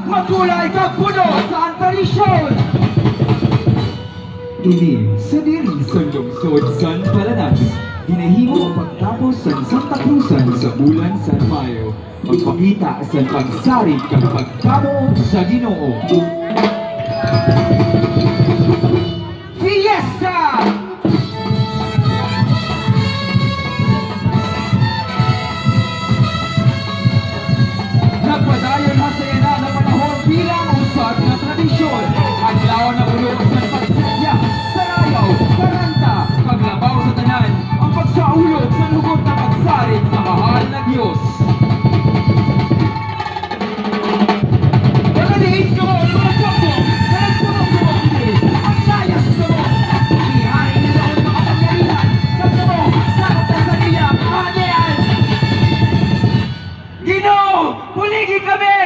magkulay kag puno sa tradisyon. Ini sa diri sa lungsod San Palanan, hinahimo pagtapos sa Santa Cruzan sa bulan sa Mayo, magpakita sa pagsarig kag pagkamo sa Ginoo. Fiesta! Nagpadayon na sa ina na panahon bilang usad na tradisyon. Adlaw na ulo sa pagsadya, sarayaw, karanta, paglabaw sa tanan, ang pagsaulog sa lugot na pagsarit sa mahal na Diyos. Pagkadiin ka mo, mga kwako, nagsunod sa mga pilit, ang layas ka mo. Ihari na daon ng kapangyarihan, kagka mo, sakot na sa nila, mga Ginoo, puligi kami!